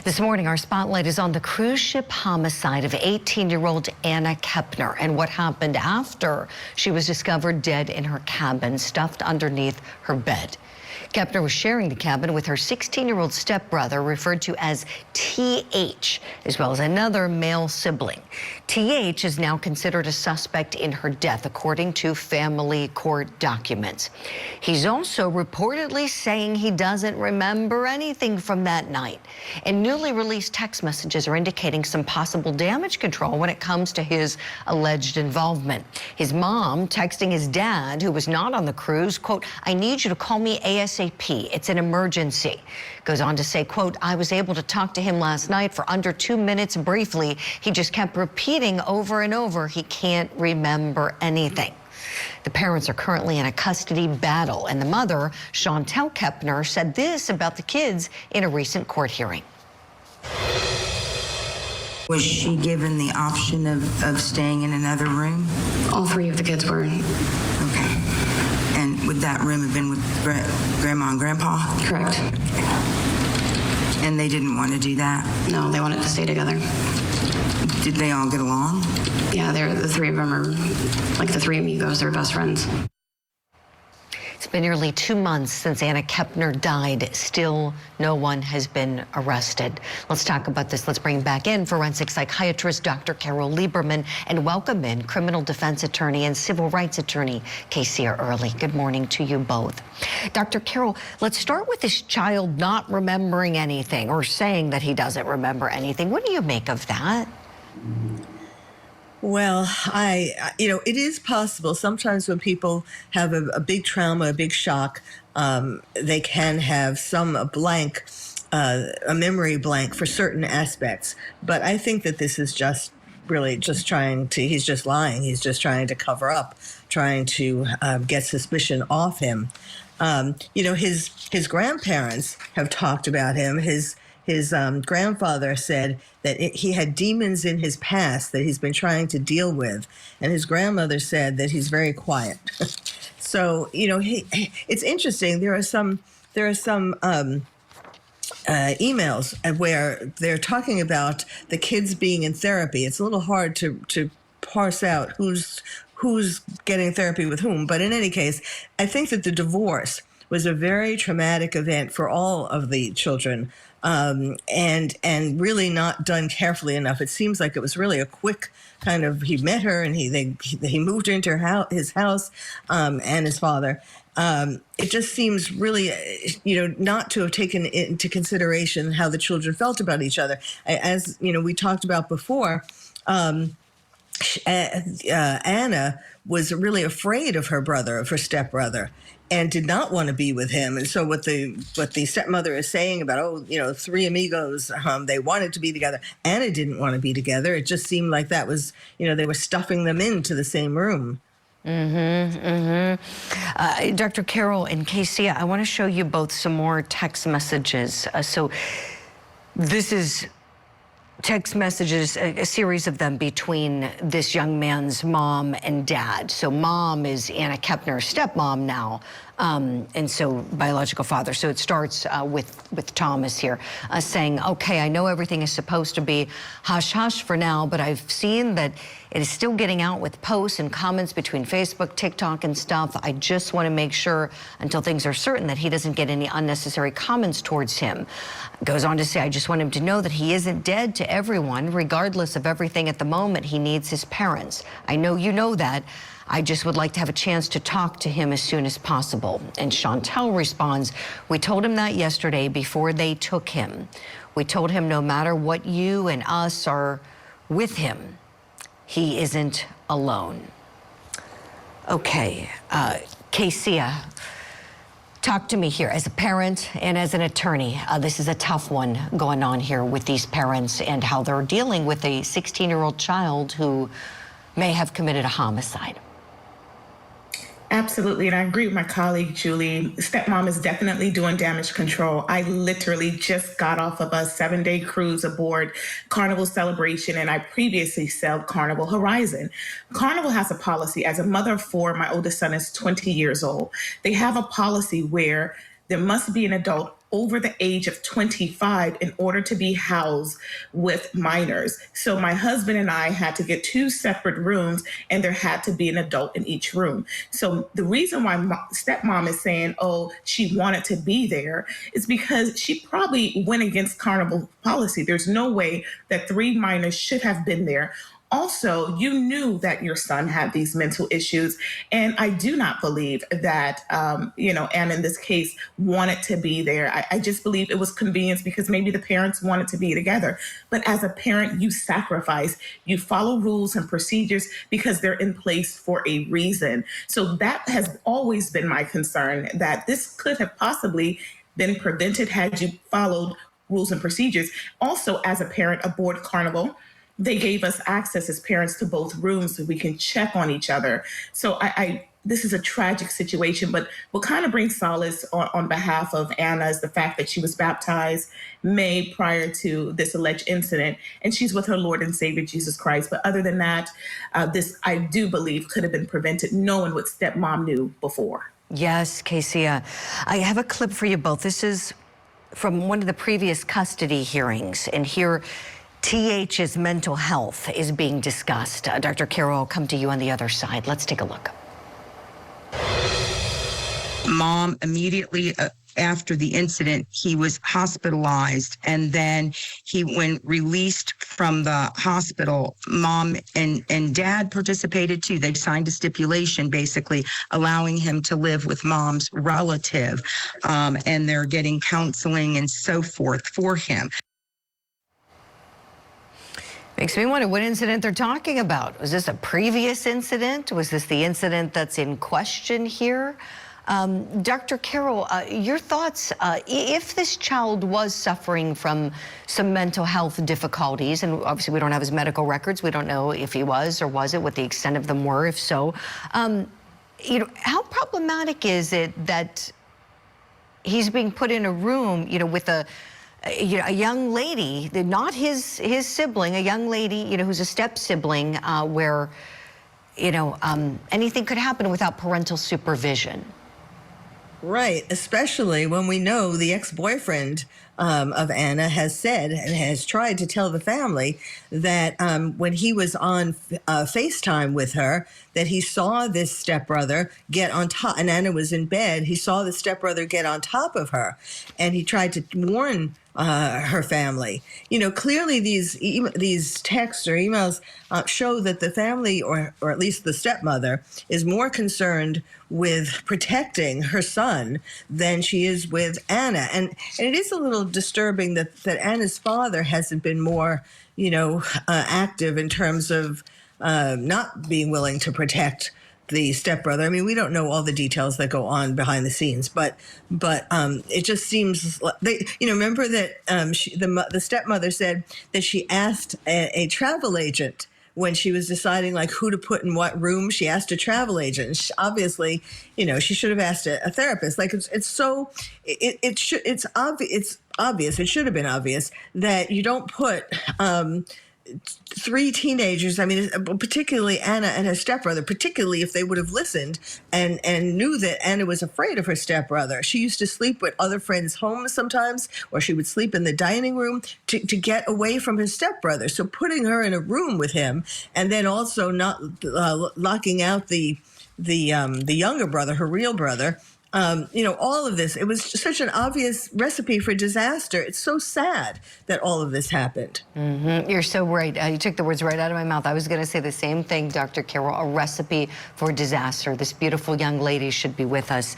This morning, our spotlight is on the cruise ship homicide of 18-year-old Anna Kepner and what happened after she was discovered dead in her cabin, stuffed underneath her bed. Kepner was sharing the cabin with her 16-year-old stepbrother, referred to as TH, as well as another male sibling. TH is now considered a suspect in her death, according to family court documents. He's also reportedly saying he doesn't remember anything from that night. And newly released text messages are indicating some possible damage control when it comes to his alleged involvement. His mom texting his dad, who was not on the cruise, quote, "I need you to call me ASAP. It's an emergency." Goes on to say, quote, "I was able to talk to him last night for under 2 minutes briefly. He just kept repeating over and over he can't remember anything." The parents are currently in a custody battle, and the mother, Chantel Kepner, said this about the kids in a recent court hearing. Was she given the option of staying in another room? All three of the kids were. Okay. And would that room have been with Grandma and Grandpa? Correct. And they didn't want to do that? No, they wanted to stay together. Did they all get along? Yeah, the three of them are like the three amigos. They're best friends. It's been nearly 2 months since Anna Kepner died. Still, no one has been arrested. Let's talk about this. Let's bring back in forensic psychiatrist Dr. Carol Lieberman and welcome in criminal defense attorney and civil rights attorney Kesia Early. Good morning to you both. Dr. Carol, let's start with this child not remembering anything or saying that he doesn't remember anything. What do you make of that? Well, it is possible. Sometimes when people have a big trauma, a big shock, they can have a memory blank for certain aspects. But I think that this is just really just he's just lying. He's just trying to cover up, trying to get suspicion off him. His grandparents have talked about him. His grandfather said that he had demons in his past that he's been trying to deal with. And his grandmother said that he's very quiet. So, it's interesting. There are some emails where they're talking about the kids being in therapy. It's a little hard to parse out who's getting therapy with whom. But in any case, I think that the divorce was a very traumatic event for all of the children, and really not done carefully enough. It seems like it was really a quick kind of, he met her and he moved her into his house, and his father. It just seems really, not to have taken into consideration how the children felt about each other. As, we talked about before, Anna was really afraid of her stepbrother, and did not want to be with him. And so what the stepmother is saying about, three amigos, they wanted to be together. Anna didn't want to be together. It just seemed like that was, they were stuffing them into the same room. Dr. Carol and Kesia, I want to show you both some more text messages. So this is text messages, a series of them between this young man's mom and dad. So mom is Anna Kepner's stepmom now, and so biological father. So it starts with Thomas here saying, "Okay, I know everything is supposed to be hush-hush for now, but I've seen that it is still getting out with posts and comments between Facebook, TikTok, and stuff. I just want to make sure until things are certain that he doesn't get any unnecessary comments towards him." Goes on to say, "I just want him to know that he isn't dead to everyone. Regardless of everything at the moment, he needs his parents. I know you know that. I just would like to have a chance to talk to him as soon as possible." And Chantel responds, "We told him that yesterday before they took him. We told him no matter what, you and us are with him. He isn't alone." Okay, Kesia, talk to me here as a parent and as an attorney. This is a tough one going on here with these parents and how they're dealing with a 16-year-old child who may have committed a homicide. Absolutely, and I agree with my colleague, Julie. Stepmom is definitely doing damage control. I literally just got off of a 7-day cruise aboard Carnival Celebration, and I previously sailed Carnival Horizon. Carnival has a policy. As a mother of 4, my oldest son is 20 years old. They have a policy where there must be an adult over the age of 25 in order to be housed with minors. So my husband and I had to get 2 separate rooms, and there had to be an adult in each room. So the reason why stepmom is saying, oh, she wanted to be there is because she probably went against carnival policy. There's no way that 3 minors should have been there. Also, you knew that your son had these mental issues, and I do not believe that, Anna in this case wanted to be there. I just believe it was convenience because maybe the parents wanted to be together. But as a parent, you sacrifice, you follow rules and procedures because they're in place for a reason. So that has always been my concern, that this could have possibly been prevented had you followed rules and procedures. Also, as a parent aboard Carnival, they gave us access as parents to both rooms so we can check on each other. So this is a tragic situation, but what kind of brings solace on behalf of Anna is the fact that she was baptized May prior to this alleged incident, and she's with her Lord and Savior, Jesus Christ. But other than that, this, I do believe, could have been prevented knowing what stepmom knew before. Yes, Casey, I have a clip for you both. This is from one of the previous custody hearings, and here TH's mental health is being discussed. Dr. Carroll, I'll come to you on the other side. Let's take a look. Mom, immediately after the incident, he was hospitalized, and then when released from the hospital, Mom and Dad participated too. They signed a stipulation basically allowing him to live with Mom's relative, and they're getting counseling and so forth for him. Makes me wonder what incident they're talking about. Was this a previous incident? Was this the incident that's in question here? Dr. Carroll, your thoughts, if this child was suffering from some mental health difficulties, and obviously we don't have his medical records, we don't know if he was or wasn't, what the extent of them were, if so, how problematic is it that he's being put in a room, with a young lady, not his sibling, a young lady, who's a step sibling, where, anything could happen without parental supervision? Right, especially when we know the ex-boyfriend of Anna has said and has tried to tell the family that when he was on FaceTime with her, that he saw this stepbrother get on top, and Anna was in bed. He saw the stepbrother get on top of her, and he tried to warn her family. Clearly these texts or emails show that the family, or at least the stepmother, is more concerned with protecting her son than she is with Anna. And it is a little disturbing that Anna's father hasn't been more, active in terms of not being willing to protect the stepbrother. I mean, we don't know all the details that go on behind the scenes, but it just seems like remember that the stepmother said that she asked a travel agent when she was deciding like who to put in what room. She asked a travel agent. And obviously, she should have asked a therapist. Like it's obvious. It should have been obvious that you don't put 3 teenagers, I mean, particularly Anna and her stepbrother, particularly if they would have listened and knew that Anna was afraid of her stepbrother. She used to sleep with other friends' homes sometimes, or she would sleep in the dining room to get away from his stepbrother. So putting her in a room with him, and then also not locking out the younger brother, her real brother, all of this, it was such an obvious recipe for disaster. It's so sad that all of this happened. Mm-hmm. You're so right. You took the words right out of my mouth. I was going to say the same thing, Dr. Carroll, a recipe for disaster. This beautiful young lady should be with us.